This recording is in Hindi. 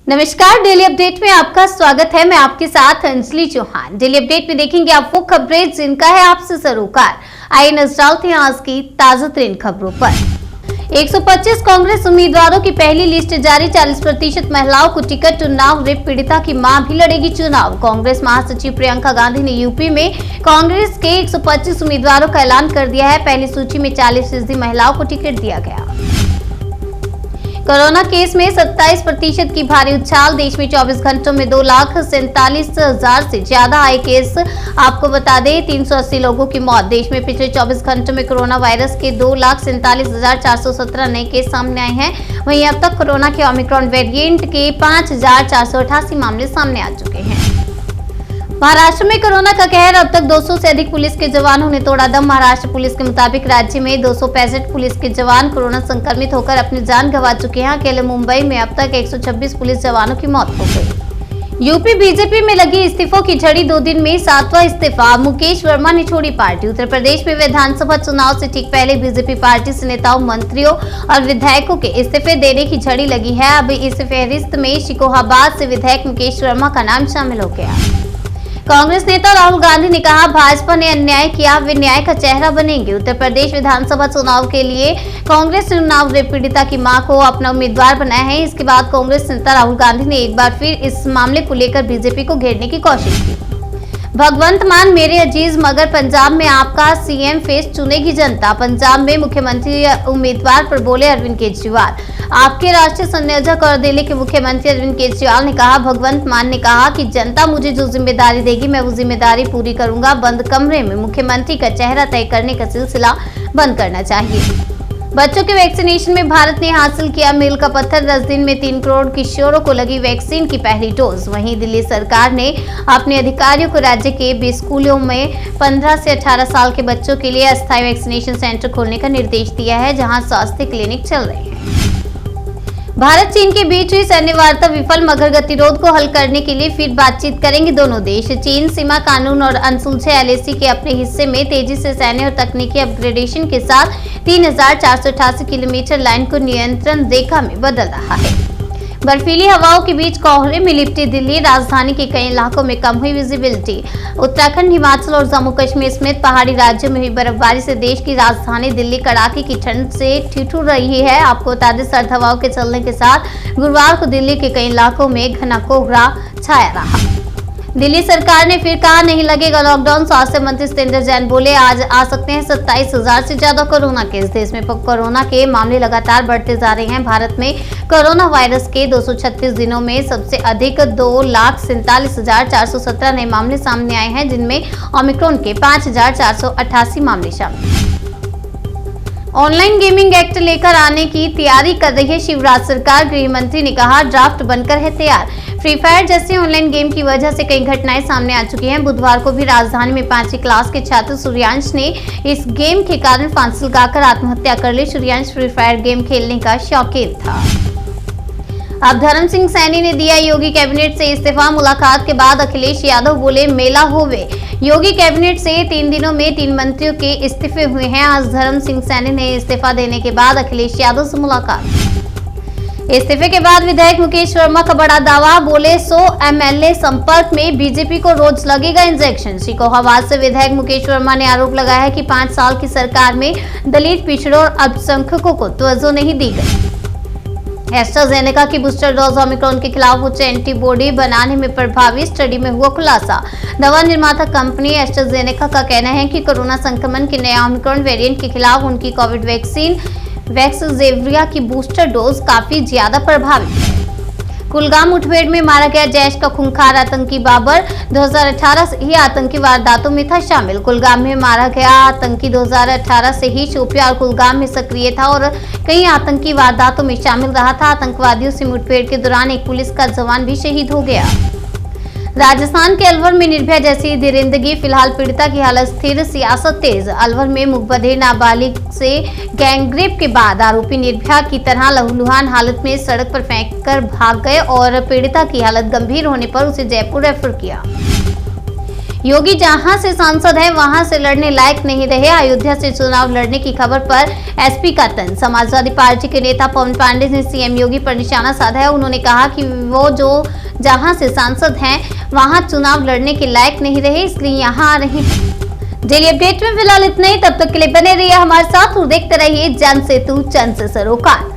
नमस्कार, डेली अपडेट में आपका स्वागत है। मैं आपके साथ अंजलि चौहान। डेली अपडेट में देखेंगे आप वो खबरें जिनका है आपसे सरोकार। आइए नजर डालते हैं आज की ताजा तरीन खबरों पर। 125 कांग्रेस उम्मीदवारों की पहली लिस्ट जारी। 40% महिलाओं को टिकट। उन्नाव रेप पीड़िता की मां भी लड़ेगी चुनाव। कांग्रेस महासचिव प्रियंका गांधी ने यूपी में कांग्रेस के 125 उम्मीदवारों का ऐलान कर दिया है। पहली सूची में 40% महिलाओं को टिकट दिया गया। कोरोना केस में 27% की भारी उछाल। देश में 24 घंटों में 2,47,000 से ज्यादा आए केस। आपको बता दें 380 लोगों की मौत। देश में पिछले 24 घंटों में कोरोना वायरस के 2,47,417 नए केस सामने आए हैं। वहीं अब तक कोरोना के ओमिक्रॉन वेरिएंट के 5,488 मामले सामने आ चुके हैं। महाराष्ट्र में कोरोना का कहर। अब तक 200 से अधिक पुलिस के जवानों ने तोड़ा दम। महाराष्ट्र पुलिस के मुताबिक राज्य में 265 पुलिस के जवान कोरोना संक्रमित होकर अपनी जान गंवा चुके हैं। अकेले मुंबई में अब तक 126 पुलिस जवानों की मौत हो गई। यूपी बीजेपी में लगी इस्तीफों की झड़ी। 2 दिन में 7वां इस्तीफा। मुकेश वर्मा ने छोड़ी पार्टी। उत्तर प्रदेश में विधानसभा चुनाव से ठीक पहले बीजेपी पार्टी से नेताओं, मंत्रियों और विधायकों के इस्तीफे देने की झड़ी लगी है। अब इस फहरिस्त में शिकोहाबाद से विधायक मुकेश वर्मा का नाम शामिल हो गया। कांग्रेस नेता राहुल गांधी ने कहा, भाजपा ने अन्याय किया, वे न्याय का चेहरा बनेंगे। उत्तर प्रदेश विधानसभा चुनाव के लिए कांग्रेस ने उन्नाव रेप पीड़िता की मां को अपना उम्मीदवार बनाया है। इसके बाद कांग्रेस नेता राहुल गांधी ने एक बार फिर इस मामले को लेकर बीजेपी को घेरने की कोशिश की। भगवंत मान मेरे अजीज, मगर पंजाब में आपका सीएम फेस चुनेगी जनता। पंजाब में मुख्यमंत्री उम्मीदवार पर बोले अरविंद केजरीवाल। आपके राष्ट्रीय संयोजक और दिल्ली के मुख्यमंत्री अरविंद केजरीवाल ने कहा, भगवंत मान ने कहा कि जनता मुझे जो जिम्मेदारी देगी मैं वो जिम्मेदारी पूरी करूंगा। बंद कमरे में मुख्यमंत्री का चेहरा तय करने का सिलसिला बंद करना चाहिए। बच्चों के वैक्सीनेशन में भारत ने हासिल किया मील का पत्थर। 10 दिन में 3 करोड़ किशोरों को लगी वैक्सीन की पहली डोज। वहीं दिल्ली सरकार ने अपने अधिकारियों को राज्य के 20 स्कूलों में 15 से 18 साल के बच्चों के लिए अस्थायी वैक्सीनेशन सेंटर खोलने का निर्देश दिया है, जहां स्वास्थ्य क्लिनिक चल रहे हैं। भारत चीन के बीच हुई सैन्य वार्ता विफल। मगर गतिरोध को हल करने के लिए फिर बातचीत करेंगे दोनों देश। चीन सीमा कानून और अनसुलझे एलएसी के अपने हिस्से में तेजी से सैन्य और तकनीकी अपग्रेडेशन के साथ 3,488 किलोमीटर लाइन को नियंत्रण रेखा में बदल रहा है। बर्फीली हवाओं के बीच कोहरे में लिपटी दिल्ली। राजधानी के कई इलाकों में कम हुई विजिबिलिटी। उत्तराखंड, हिमाचल और जम्मू कश्मीर समेत पहाड़ी राज्यों में हुई बर्फबारी से देश की राजधानी दिल्ली कड़ाके की ठंड से ठिठुर रही है। आपको बता दें, सर्द हवाओं के चलने के साथ गुरुवार को दिल्ली के कई इलाकों में घना कोहरा छाया रहा। दिल्ली सरकार ने फिर कहा, नहीं लगेगा लॉकडाउन। स्वास्थ्य मंत्री सत्येंद्र जैन बोले, आज आ सकते हैं 27,000 से ज्यादा कोरोना केस। देश में कोरोना के मामले लगातार बढ़ते जा रहे हैं। भारत में कोरोना वायरस के 236 दिनों में सबसे अधिक 2,47,417 नए मामले सामने आए हैं, जिनमें ओमिक्रॉन के 5,488 मामले शामिल हैं। ऑनलाइन गेमिंग एक्ट लेकर आने की तैयारी कर रही है शिवराज सरकार। गृह मंत्री ने कहा, ड्राफ्ट बनकर है तैयार। फ्री फायर जैसे ऑनलाइन गेम की वजह से कई घटनाएं सामने आ चुकी हैं। बुधवार को भी राजधानी में 5वीं क्लास के छात्र सूर्यांश ने इस गेम के कारण फांसी लगाकर आत्महत्या कर ली। सूर्यांश फ्री फायर गेम खेलने का शौकीन था। अब धर्म सिंह सैनी ने दिया योगी कैबिनेट से इस्तीफा। मुलाकात के बाद अखिलेश यादव बोले, मेला होवे। योगी कैबिनेट से 3 दिनों में 3 मंत्रियों के इस्तीफे हुए हैं। आज धर्म सिंह सैनी ने इस्तीफा देने के बाद अखिलेश यादव से मुलाकात। इस्तीफे के बाद विधायक मुकेश वर्मा का बड़ा दावा। बोले, 100 एमएलए संपर्क में, बीजेपी को रोज लगेगा इंजेक्शन। शिकोहाबाद से विधायक मुकेश वर्मा ने आरोप लगाया है कि 5 साल की सरकार में दलित, पिछड़ों और अल्पसंख्यकों को तवज्जो नहीं दी गई। एस्ट्राजेनेका की बूस्टर डोज ओमिक्रॉन के खिलाफ उच्च एंटीबॉडी बनाने में प्रभावी। स्टडी में हुआ खुलासा। दवा निर्माता कंपनी एस्ट्राजेनेका का कहना है कि कोरोना संक्रमण के नए ओमिक्रॉन वेरिएंट के खिलाफ उनकी कोविड वैक्सीन वैक्सजेवियर की बूस्टर डोज काफी ज्यादा प्रभावी है। कुलगाम मुठभेड़ में मारा गया जैश का खूंखार आतंकी बाबर 2018 से ही आतंकी वारदातों में था शामिल। कुलगाम में मारा गया आतंकी 2018 से ही शोपियां और कुलगाम में सक्रिय था और कई आतंकी वारदातों में शामिल रहा था। आतंकवादियों से मुठभेड़ के दौरान एक पुलिस का जवान भी शहीद हो गया। राजस्थान के अलवर में निर्भया जैसी दरिंदगी। फिलहाल पीड़िता की हालत स्थिर, सियासत तेज। अलवर में मुखबधे नाबालिग से गैंगरेप के बाद आरोपी निर्भया की तरह लहूलुहान हालत में सड़क पर फेंककर भाग गए और पीड़िता की हालत गंभीर होने पर उसे जयपुर रेफर किया। योगी जहां से सांसद हैं वहां से लड़ने लायक नहीं रहे। अयोध्या से चुनाव लड़ने की खबर पर एसपी का तंज। समाजवादी पार्टी के नेता पवन पांडे ने सीएम योगी पर निशाना साधा है। उन्होंने कहा कि वो जो जहां से सांसद हैं वहां चुनाव लड़ने के लायक नहीं रहे, इसलिए यहां आ रहे हैं। डेली अपडेट में फिलहाल इतना ही। तब तक के लिए बने रहिए हमारे साथ और देखते रहिए जन सेतु जन से सरोकार।